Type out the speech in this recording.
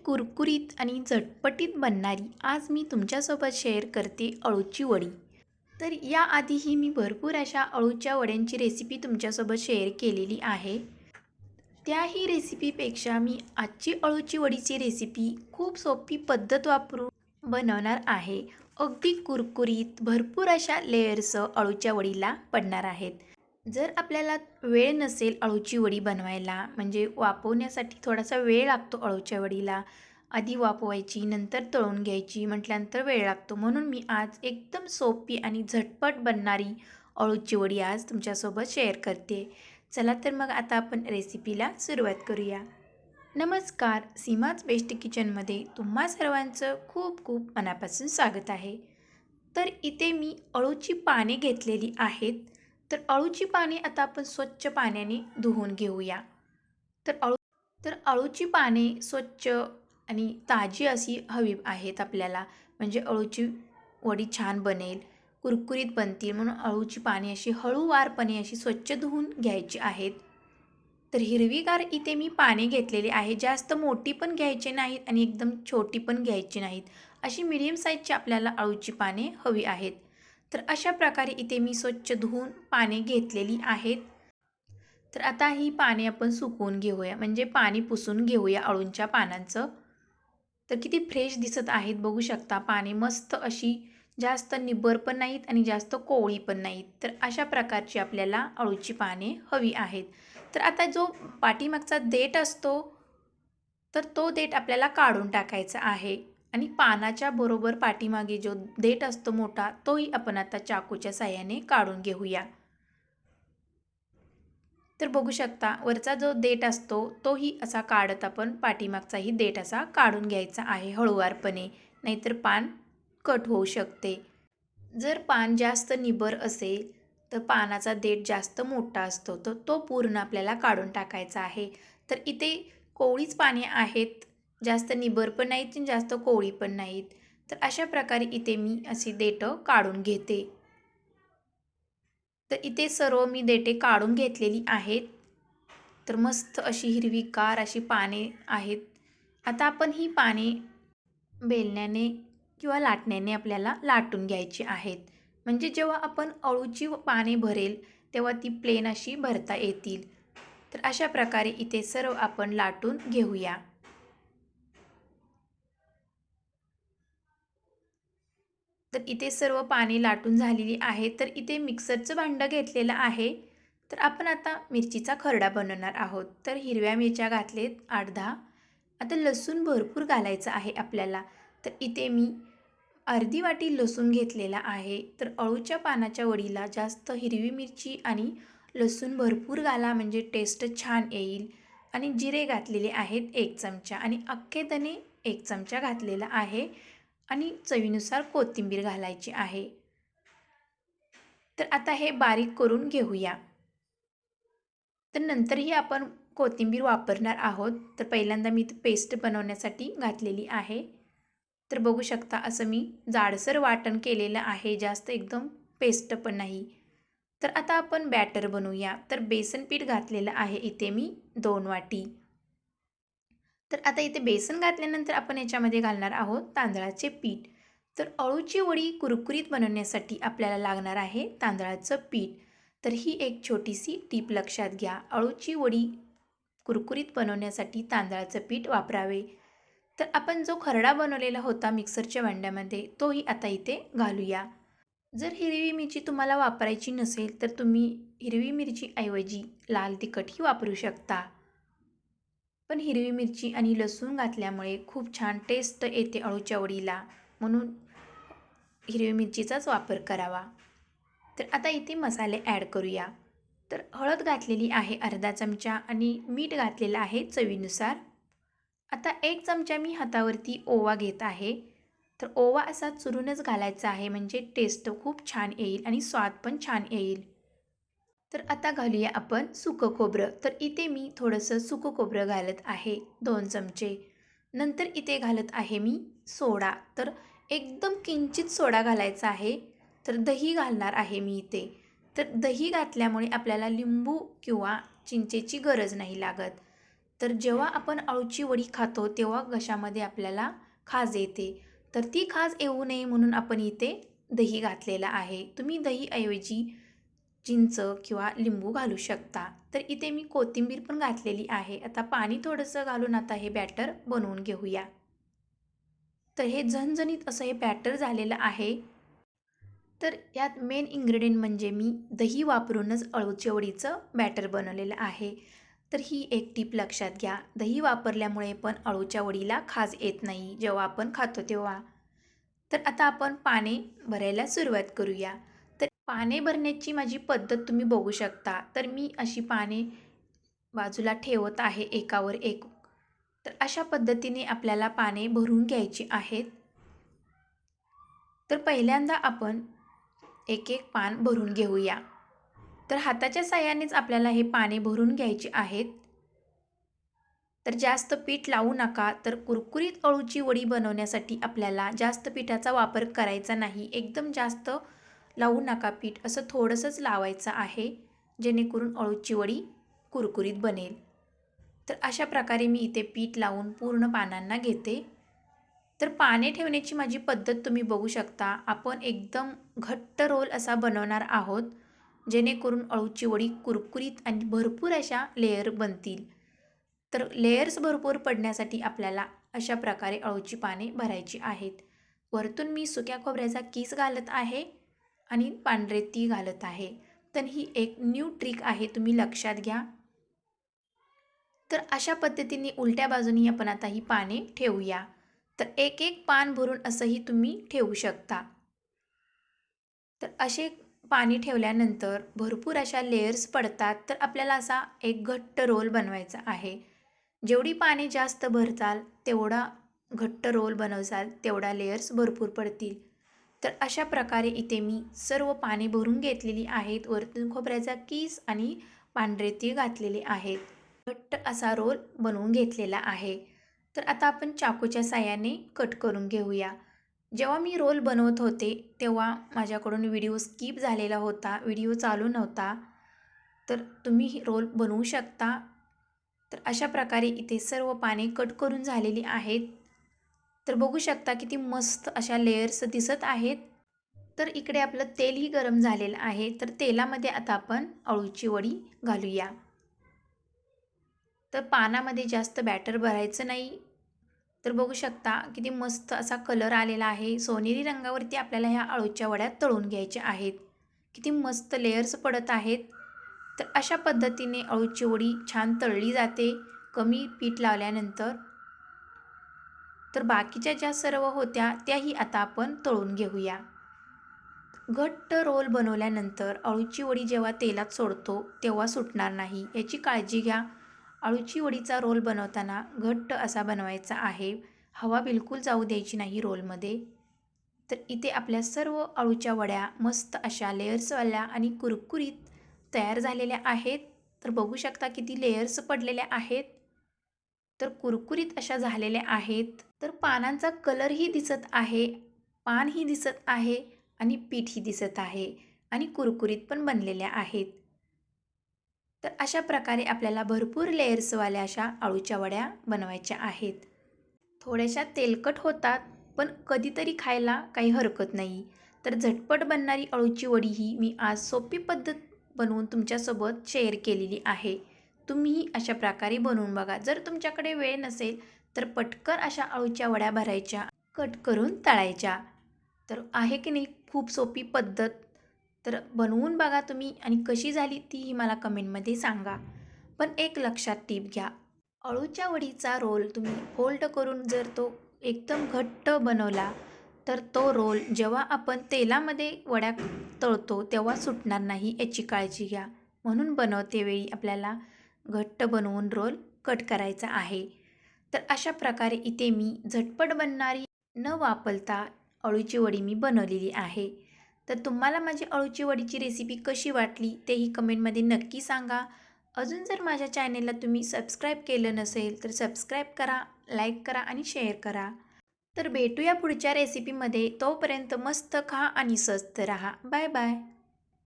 कुरकुरीत आणि झटपटीत बनणारी आज मी तुमच्यासोबत शेअर करते अळूची वडी। तर याआधीही मी भरपूर अशा अळूच्या वड्यांची रेसिपी तुमच्यासोबत शेअर केलेली आहे। त्याही रेसिपीपेक्षा मी आजची अळूची वडीची रेसिपी खूप सोपी पद्धत वापरून बनवणार आहे। अगदी कुरकुरीत भरपूर अशा लेयर्स अळूच्या वडीला पडणार आहेत। जर आपल्याला वेळ नसेल अळूची वडी बनवायला, म्हणजे वाफवण्यासाठी थोडासा वेळ लागतो अळूच्या वडीला, आधी वाफवायची नंतर तळून घ्यायची म्हटल्यानंतर वेळ लागतो, म्हणून मी आज एकदम सोपी आणि झटपट बनणारी अळूची वडी आज तुमच्यासोबत शेअर करते। चला तर मग आता आपण रेसिपीला सुरुवात करूया। नमस्कार, सीमाच बेस्ट किचनमध्ये तुम्हा सर्वांचं खूप खूप मनापासून स्वागत आहे। तर इथे मी अळूची पाने घेतलेली आहेत। तर अळूची पाने आता आपण स्वच्छ पाण्याने धुवून घेऊया। तर अळूची पाने स्वच्छ आणि ताजी अशी हवी आहेत आपल्याला, म्हणजे अळूची वडी छान बनेल, कुरकुरीत बनतील, म्हणून अळूची पाने अशी हळूवारपणे अशी स्वच्छ धुवून घ्यायची आहेत। तर हिरवीगार इथे मी पाने घेतलेली आहे, जास्त मोठी पण घ्यायची नाहीत आणि एकदम छोटी पण घ्यायची नाहीत, अशी मीडियम साईजची आपल्याला अळूची पाने हवी आहेत। तर अशा प्रकारे इथे मी स्वच्छ धुवून पाने घेतलेली आहेत। तर आता ही पाने आपण सुकवून घेऊया, म्हणजे पाणी पुसून घेऊया अळूंच्या पानांचं। तर किती फ्रेश दिसत आहेत बघू शकता, पाने मस्त अशी जास्त निब्बर पण नाहीत आणि जास्त कोवळी पण नाहीत। तर अशा प्रकारची आपल्याला अळूची पाने हवी आहेत। तर आता जो पाठीमागचा देठ असतो, तर तो देठ आपल्याला काढून टाकायचा आहे आणि पानाच्या बरोबर पाठीमागे जो देठ असतो मोठा, तोही आपण आता चाकूच्या साहाय्याने काढून घेऊया। तर बघू शकता वरचा जो देठ असतो तोही असा काढत आपण पाठीमागचाही देठ असा काढून घ्यायचा आहे हळूवारपणे, नाहीतर पान कट होऊ शकते। जर पान जास्त निबर असेल तर पानाचा देठ जास्त मोठा असतो, तर तो पूर्ण आपल्याला काढून टाकायचा आहे। तर इथे कोवळीच पाने आहेत, जास्त निबर पण नाहीत आणि जास्त कोवळी पण नाहीत। तर अशा प्रकारे इथे मी अशी देठ काढून घेते। तर इथे सर्व मी देठे काढून घेतलेली आहेत। तर मस्त अशी हिरवीगार अशी पाने आहेत। आता आपण ही पाने बेलण्याने किंवा लाटण्याने आपल्याला लाटून घ्यायची आहेत, म्हणजे जेव्हा आपण अळूची पाने भरेल तेव्हा ती प्लेन अशी भरता येतील। तर अशा प्रकारे इथे सर्व आपण लाटून घेऊया। तर इथे सर्व पाने लाटून झालेली आहे। तर इथे मिक्सरचं भांडं घेतलेलं आहे। तर आपण आता मिरचीचा खरडा बनवणार आहोत। तर हिरव्या मिरच्या घातलेत 8-10। आता लसूण भरपूर घालायचं आहे आपल्याला। तर इथे मी अर्धी वाटी लसूण घेतलेला आहे। तर अळूच्या पानाच्या वडीला जास्त हिरवी मिरची आणि लसूण भरपूर घाला, म्हणजे टेस्ट छान येईल। आणि जिरे घातलेले आहेत 1 चमचा आणि अख्खे धने 1 चमचा घातलेला आहे आणि चवीनुसार कोथिंबीर घालायची आहे। तर आता हे बारीक करून घेऊया। तर नंतरही आपण कोथिंबीर वापरणार आहोत। तर पहिल्यांदा मी पेस्ट बनवण्यासाठी घातलेली आहे। तर बघू शकता असं मी जाडसर वाटण केलेलं आहे, जास्त एकदम पेस्ट पण नाही। तर आता आपण बॅटर बनवूया। तर बेसन पीठ घातलेलं आहे इथे मी 2 वाटी। तर आता इथे बेसन घातल्यानंतर आपण याच्यामध्ये घालणार आहोत तांदळाचे पीठ। तर अळूची वडी कुरकुरीत बनवण्यासाठी आपल्याला लागणार आहे तांदळाचं पीठ। तर ही एक छोटीशी टीप लक्षात घ्या, अळूची वडी कुरकुरीत बनवण्यासाठी तांदळाचं पीठ वापरावे। तर आपण जो खरडा बनवलेला होता मिक्सरच्या भांड्यामध्ये, तोही आता इथे घालूया। जर हिरवी मिरची तुम्हाला वापरायची नसेल तर तुम्ही हिरवी मिरची ऐवजी लाल तिखटही वापरू शकता, पण हिरवी मिरची आणि लसूण घातल्यामुळे खूप छान टेस्ट येते अळूच्या वडीला, म्हणून हिरवी मिरचीचाच वापर करावा। तर आता इथे मसाले ॲड करूया। तर हळद घातलेली आहे अर्धा चमचा आणि मीठ घातलेलं आहे चवीनुसार। आता 1 चमचा मी हातावरती ओवा घेत आहे। तर ओवा असा चुरूनच घालायचा आहे, म्हणजे टेस्ट खूप छान येईल आणि स्वाद पण छान येईल। तर आता घालूया आपण सुकं खोबरं। तर इथे मी थोडंसं सुकं खोबरं घालत आहे 2 चमचे। नंतर इथे घालत आहे मी सोडा। तर एकदम किंचित सोडा घालायचा आहे। तर दही घालणार आहे मी इथे। तर दही घातल्यामुळे आपल्याला लिंबू किंवा चिंचेची गरज नाही लागत। तर जेव्हा आपण अळूची वडी खातो तेव्हा घशामध्ये आपल्याला खाज येते. तर ती खाज येऊ नये म्हणून आपण इथे दही घातलेलं आहे. तुम्ही दहीऐवजी चिंच किंवा लिंबू घालू शकता. तर इथे मी कोथिंबीर पण घातलेली आहे. आता पाणी थोडंसं घालून आता हे बॅटर बनवून घेऊया. तर हे झणझणीत असं हे बॅटर झालेलं आहे. तर यात मेन इन्ग्रेडियंट म्हणजे मी दही वापरूनच अळूच्या वडीचं बॅटर बनवलेलं आहे. तर ही एक टीप लक्षात घ्या. दही वापरल्यामुळे पण अळूच्या वडीला खाज येत नाही जेव्हा आपण खातो तेव्हा. तर आता आपण पाने भरायला सुरुवात करूया. तर पाने भरण्याची माझी पद्धत तुम्ही बघू शकता. तर मी अशी पाने बाजूला ठेवत आहे एकावर एक. तर अशा पद्धतीने आपल्याला पाने भरून घ्यायची आहेत. तर पहिल्यांदा आपण एक एक पान भरून घेऊया. तर हाताच्या साहाय्यानेच आपल्याला हे पाने भरून घ्यायची आहेत. तर जास्त पीठ लावू नका. तर कुरकुरीत अळूची वडी बनवण्यासाठी आपल्याला जास्त पिठाचा वापर करायचा नाही. एकदम जास्त लावू नका पीठ, असं थोडंसंच लावायचं आहे, जेणेकरून अळूची वडी कुरकुरीत बनेल. तर अशा प्रकारे मी इथे पीठ लावून पूर्ण पानांना घेते. तर पाने ठेवण्याची माझी पद्धत तुम्ही बघू शकता. आपण एकदम घट्ट रोल असा बनवणार आहोत, जेणेकरून अळूची वडी कुरकुरीत आणि भरपूर अशा लेयर बनतील. तर लेयर्स भरपूर पडण्यासाठी आपल्याला अशा प्रकारे अळूची पाने भरायची आहेत. वरतून मी सुक्या खोबऱ्याचा किस घालत आहे आणि पांढरे तीळ घालत आहे. तर ही एक न्यू ट्रिक आहे, तुम्ही लक्षात घ्या. तर अशा पद्धतीने उलट्या बाजूनी आपण आता ही पाने ठेवूया. तर एक एक पान भरून असंही तुम्ही ठेवू शकता. तर असे पाणी ठेवल्यानंतर भरपूर अशा लेयर्स पडतात. तर आपल्याला असा एक घट्ट रोल बनवायचा आहे. जेवढी पाने जास्त भरताल तेवढा घट्ट रोल बनवसाल, तेवढा लेयर्स भरपूर पडतील. तर अशा प्रकारे इथे मी सर्व पाने भरून घेतलेली आहेत. वरतून खोबऱ्याचा किस आणि पांढरे तीळ घातलेले आहेत. घट्ट असा रोल बनवून घेतलेला आहे. तर आता आपण चाकूच्या साहाय्याने कट करून घेऊया. जेव्हा मी रोल बनवत होते तेव्हा माझ्याकडून व्हिडिओ स्किप झालेला होता, व्हिडिओ चालू नव्हता. तर तुम्ही रोल बनवू शकता. तर अशा प्रकारे इथे सर्व पाने कट करून झालेली आहेत. तर बघू शकता किती मस्त अशा लेयर्स दिसत आहेत. तर इकडे आपलं तेलही गरम झालेलं आहे. तर तेलामध्ये आता आपण अळूची वडी घालूया. तर पानामध्ये जास्त बॅटर भरायचं नाही. तर बघू शकता किती मस्त असा कलर आलेला आहे. सोनेरी रंगावरती आपल्याला ह्या अळूच्या वड्या तळून घ्यायच्या आहेत. किती मस्त लेयर्स पडत आहेत. तर अशा पद्धतीने अळूची वडी छान तळली जाते कमी पीठ लावल्यानंतर. तर बाकीच्या ज्या सर्व होत्या त्याही आता आपण तळून घेऊया. घट्ट रोल बनवल्यानंतर अळूची वडी जेव्हा तेलात सोडतो तेव्हा सुटणार नाही, याची काळजी घ्या. अळूची वडीचा रोल बनवताना घट्ट असा बनवायचा आहे. हवा बिलकुल जाऊ द्यायची नाही रोलमध्ये. तर इथे आपल्या सर्व अळूच्या वड्या मस्त अशा लेयर्सवाल्या आणि कुरकुरीत तयार झालेल्या आहेत. तर बघू शकता किती लेयर्स पडलेल्या आहेत. तर कुरकुरीत अशा झालेल्या आहेत. तर पानांचा कलरही दिसत आहे, पानही दिसत आहे आणि पीठही दिसत आहे आणि कुरकुरीत पण बनलेल्या आहेत. तर अशा प्रकारे आपल्याला भरपूर लेयर्सवाल्या अशा अळूच्या वड्या बनवायच्या आहेत. थोड्याशा तेलकट होतात, पण कधीतरी खायला काही हरकत नाही. तर झटपट बनणारी अळूची वडी ही मी आज सोपी पद्धत बनवून तुमच्यासोबत शेअर केलेली आहे. तुम्हीही अशा प्रकारे बनवून बघा. जर तुमच्याकडे वेळ नसेल तर पटकन अशा अळूच्या वड्या भरायच्या, कट करून तळायच्या. तर आहे की नाही खूप सोपी पद्धत. तर बनवून बघा तुम्ही आणि कशी झाली तीही मला कमेंटमध्ये सांगा. पण एक लक्षात टीप घ्या. अळूच्या वडीचा रोल तुम्ही फोल्ड करून जर तो एकदम घट्ट बनवला तर तो रोल जेव्हा आपण तेलामध्ये वड्या तळतो तेव्हा सुटणार नाही, याची काळजी घ्या. म्हणून बनवते वेळी आपल्याला घट्ट बनवून रोल कट करायचा आहे. तर अशा प्रकारे इथे मी झटपट बनणारी न वापरता अळूची वडी मी बनवलेली आहे. तर तुम्हाला माझी अळूची वडीची रेसिपी कशी वाटली तेही कमेंटमध्ये नक्की सांगा. अजून जर माझ्या चॅनेलला तुम्ही सबस्क्राईब केलं नसेल तर सबस्क्राईब करा, लाईक करा आणि शेअर करा. तर भेटूया पुढच्या रेसिपीमध्ये. तोपर्यंत मस्त खा आणि स्वस्त रहा. Bye bye.